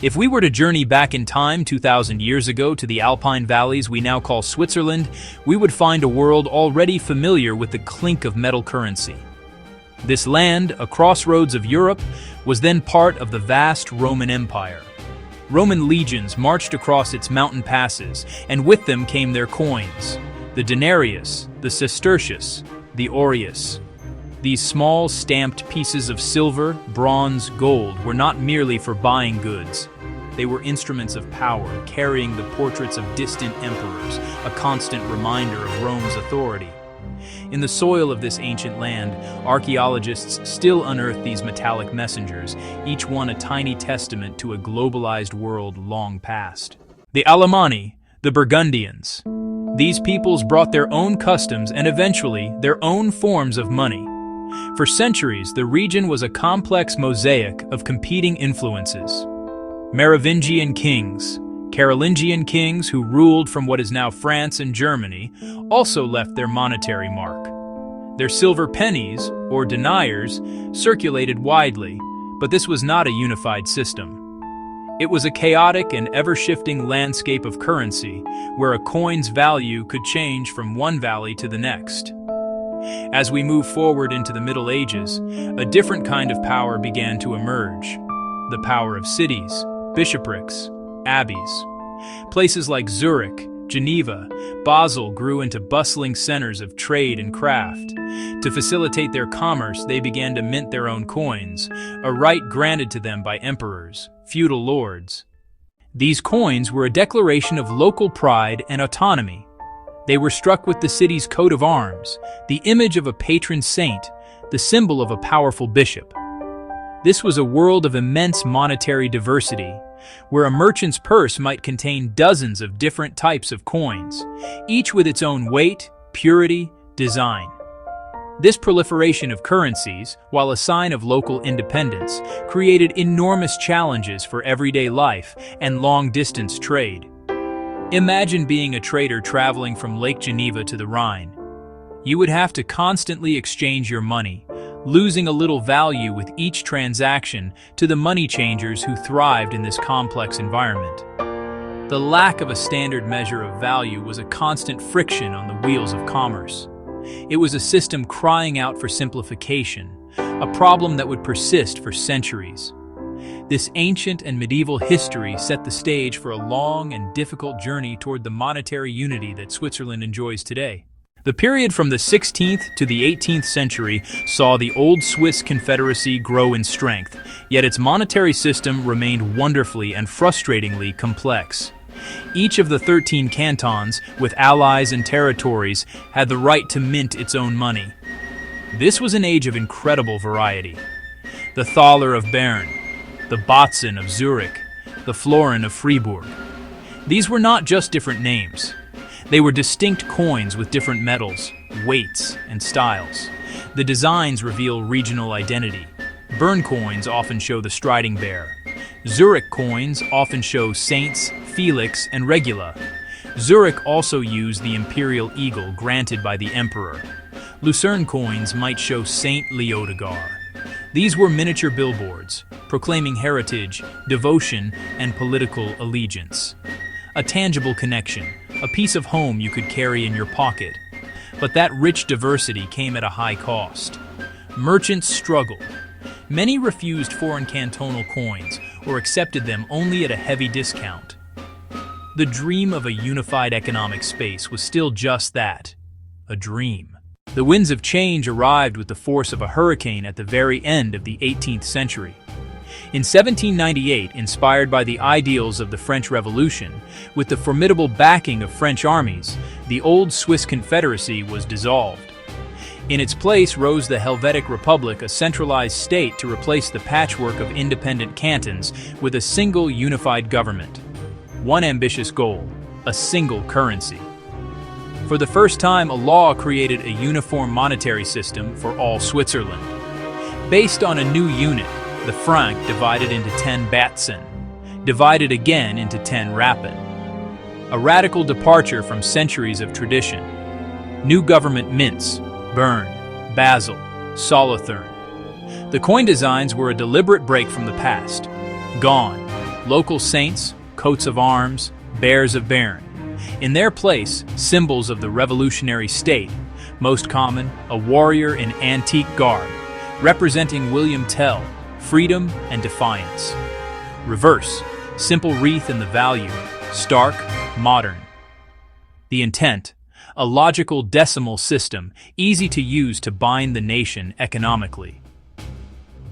If we were to journey back in time 2,000 years ago to the Alpine valleys we now call Switzerland, we would find a world already familiar with the clink of metal currency. This land, a crossroads of Europe, was then part of the vast Roman Empire. Roman legions marched across its mountain passes, and with them came their coins: the denarius, the sestertius, the aureus. These small, stamped pieces of silver, bronze, gold were not merely for buying goods. They were instruments of power, carrying the portraits of distant emperors, a constant reminder of Rome's authority. In the soil of this ancient land, archaeologists still unearth these metallic messengers, each one a tiny testament to a globalized world long past. The Alemanni, the Burgundians. These peoples brought their own customs and eventually their own forms of money. For centuries, the region was a complex mosaic of competing influences. Merovingian kings, Carolingian kings who ruled from what is now France and Germany, also left their monetary mark. Their silver pennies, or deniers, circulated widely, but this was not a unified system. It was a chaotic and ever-shifting landscape of currency, where a coin's value could change from one valley to the next. As we move forward into the Middle Ages, a different kind of power began to emerge: the power of cities, bishoprics, abbeys. Places like Zurich, Geneva, Basel grew into bustling centers of trade and craft. To facilitate their commerce, they began to mint their own coins, a right granted to them by emperors, feudal lords. These coins were a declaration of local pride and autonomy. They were struck with the city's coat of arms, the image of a patron saint, the symbol of a powerful bishop. This was a world of immense monetary diversity, where a merchant's purse might contain dozens of different types of coins, each with its own weight, purity, design. This proliferation of currencies, while a sign of local independence, created enormous challenges for everyday life and long-distance trade. Imagine being a trader traveling from Lake Geneva to the Rhine. You would have to constantly exchange your money, losing a little value with each transaction to the money changers who thrived in this complex environment. The lack of a standard measure of value was a constant friction on the wheels of commerce. It was a system crying out for simplification, a problem that would persist for centuries. This ancient and medieval history set the stage for a long and difficult journey toward the monetary unity that Switzerland enjoys today. The period from the 16th to the 18th century saw the old Swiss Confederacy grow in strength, yet its monetary system remained wonderfully and frustratingly complex. Each of the 13 cantons, with allies and territories, had the right to mint its own money. This was an age of incredible variety. The thaler of Bern, the Batzen of Zurich, the florin of Fribourg. These were not just different names. They were distinct coins with different metals, weights, and styles. The designs reveal regional identity. Bern coins often show the striding bear. Zurich coins often show saints, Felix, and Regula. Zurich also used the imperial eagle granted by the emperor. Lucerne coins might show Saint Leodegar. These were miniature billboards, proclaiming heritage, devotion, and political allegiance. A tangible connection, a piece of home you could carry in your pocket. But that rich diversity came at a high cost. Merchants struggled. Many refused foreign cantonal coins or accepted them only at a heavy discount. The dream of a unified economic space was still just that, a dream. The winds of change arrived with the force of a hurricane at the very end of the 18th century. In 1798, inspired by the ideals of the French Revolution, with the formidable backing of French armies, the old Swiss Confederacy was dissolved. In its place rose the Helvetic Republic, a centralized state to replace the patchwork of independent cantons with a single unified government. One ambitious goal: a single currency. For the first time, a law created a uniform monetary system for all Switzerland. Based on a new unit, the franc divided into 10 Batzen, divided again into 10 Rappen. A radical departure from centuries of tradition. New government mints: Bern, Basel, Solothurn. The coin designs were a deliberate break from the past. Gone, Local saints, coats of arms, bears of Bern. In their place, symbols of the revolutionary state, most common, a warrior in antique garb, representing William Tell, freedom and defiance. Reverse, simple wreath in the value, stark, modern. The intent, a logical decimal system, easy to use to bind the nation economically.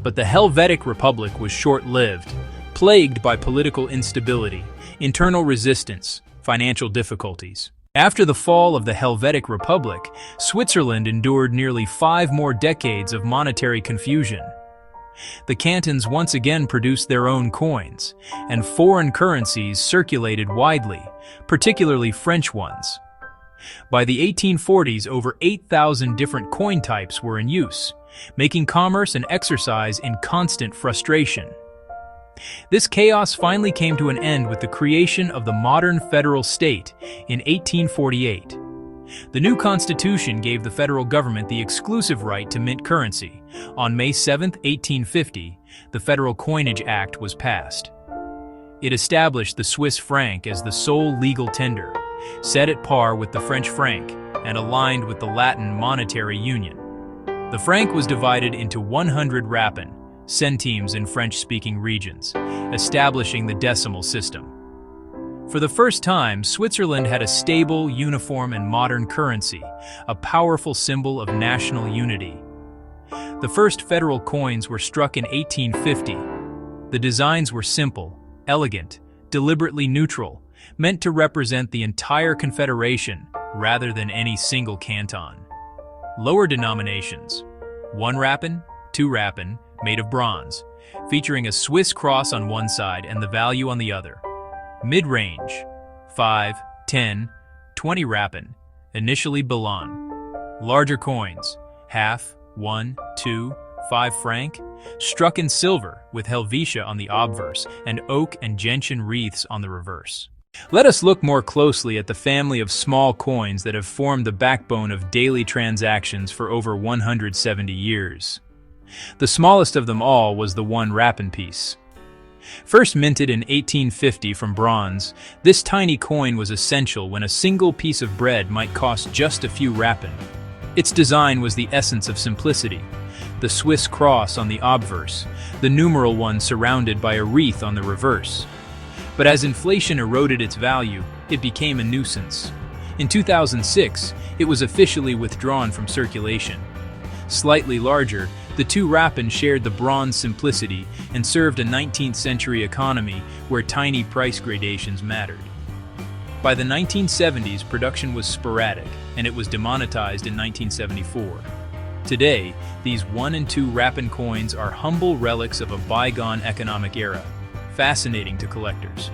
But the Helvetic Republic was short-lived, plagued by political instability, internal resistance, financial difficulties. After the fall of the Helvetic Republic, Switzerland endured nearly 5 more decades of monetary confusion. The cantons once again produced their own coins, and foreign currencies circulated widely, particularly French ones. By the 1840s, over 8,000 different coin types were in use, making commerce an exercise in constant frustration. This chaos finally came to an end with the creation of the modern federal state in 1848. The new constitution gave the federal government the exclusive right to mint currency. On May 7, 1850, the Federal Coinage Act was passed. It established the Swiss franc as the sole legal tender, set at par with the French franc, and aligned with the Latin monetary union. The franc was divided into 100 rappen, centimes in French-speaking regions, establishing the decimal system. For the first time, Switzerland had a stable, uniform, and modern currency, a powerful symbol of national unity. The first federal coins were struck in 1850. The designs were simple, elegant, deliberately neutral, meant to represent the entire confederation rather than any single canton. Lower denominations: 1 rappen, 2 rappen, made of bronze, featuring a Swiss cross on one side and the value on the other. Mid-range: 5, 10, 20 rappen, initially Billon. Larger coins: half, 1, 2, 5 franc, struck in silver with Helvetia on the obverse and oak and gentian wreaths on the reverse. Let us look more closely at the family of small coins that have formed the backbone of daily transactions for over 170 years. The smallest of them all was the 1 rappen piece. First minted in 1850 from bronze, this tiny coin was essential when a single piece of bread might cost just a few rappen. Its design was the essence of simplicity: the Swiss cross on the obverse, the numeral 1 surrounded by a wreath on the reverse. But as inflation eroded its value, it became a nuisance. In 2006, it was officially withdrawn from circulation. Slightly larger, the 2 rappen shared the bronze simplicity and served a 19th century economy where tiny price gradations mattered. By the 1970s, production was sporadic, and it was demonetized in 1974. Today, these 1 and 2 rappen coins are humble relics of a bygone economic era, fascinating to collectors.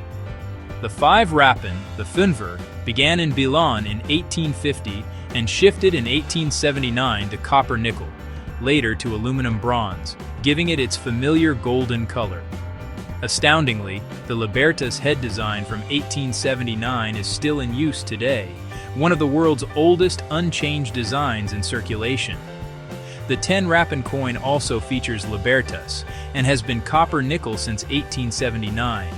The 5 rappen, the Fünfer, began in Billon in 1850 and shifted in 1879 to copper-nickel, later to aluminum bronze, giving it its familiar golden color. Astoundingly, the Libertas head design from 1879 is still in use today, one of the world's oldest unchanged designs in circulation. The 10 rappen coin also features Libertas and has been copper-nickel since 1879.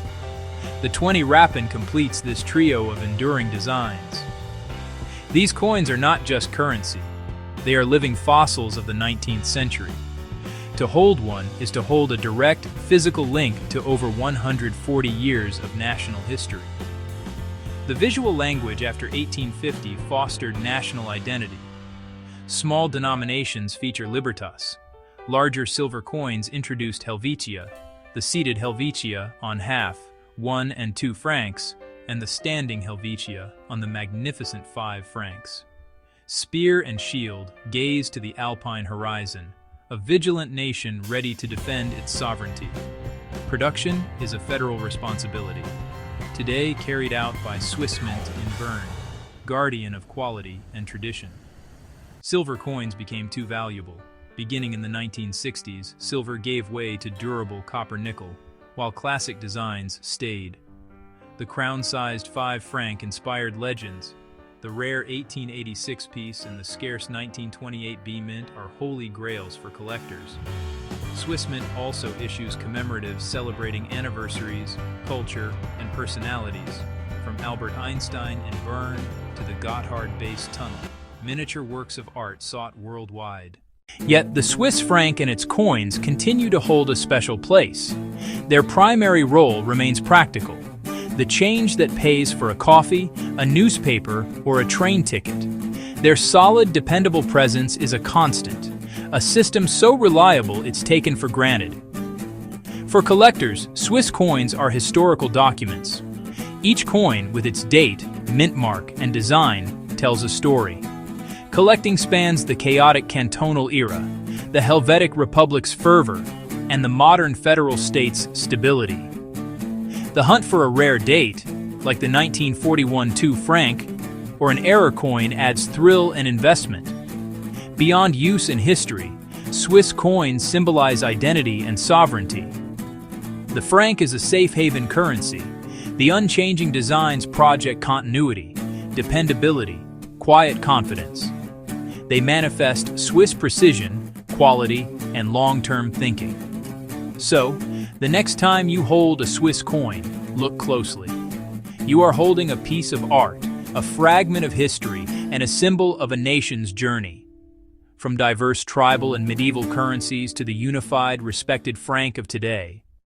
The 20 rappen completes this trio of enduring designs. These coins are not just currency. They are living fossils of the 19th century. To hold one is to hold a direct, physical link to over 140 years of national history. The visual language after 1850 fostered national identity. Small denominations feature Libertas. Larger silver coins introduced Helvetia, the seated Helvetia on half, 1 and 2 francs, and the standing Helvetia on the magnificent 5 francs. Spear and shield gaze to the Alpine horizon, a vigilant nation ready to defend its sovereignty. Production is a federal responsibility, today carried out by Swiss Mint in Bern, guardian of quality and tradition. Silver coins became too valuable. Beginning in the 1960s, silver gave way to durable copper-nickel, while classic designs stayed. The crown-sized 5 franc inspired legends. The rare 1886 piece and the scarce 1928 B mint are holy grails for collectors. Swiss Mint also issues commemoratives celebrating anniversaries, culture, and personalities, from Albert Einstein in Bern to the Gotthard Base Tunnel, miniature works of art sought worldwide. Yet the Swiss franc and its coins continue to hold a special place. Their primary role remains practical, the change that pays for a coffee, a newspaper, or a train ticket. Their solid, dependable presence is a constant, a system so reliable it's taken for granted. For collectors, Swiss coins are historical documents. Each coin, with its date, mint mark, and design, tells a story. Collecting spans the chaotic cantonal era, the Helvetic Republic's fervor, and the modern federal state's stability. The hunt for a rare date, like the 1941 2 franc, or an error coin, adds thrill and investment. Beyond use in history, Swiss coins symbolize identity and sovereignty. The franc is a safe haven currency. The unchanging designs project continuity, dependability, quiet confidence. They manifest Swiss precision, quality, and long-term thinking. So, the next time you hold a Swiss coin, look closely. You are holding a piece of art, a fragment of history, and a symbol of a nation's journey. From diverse tribal and medieval currencies to the unified, respected franc of today,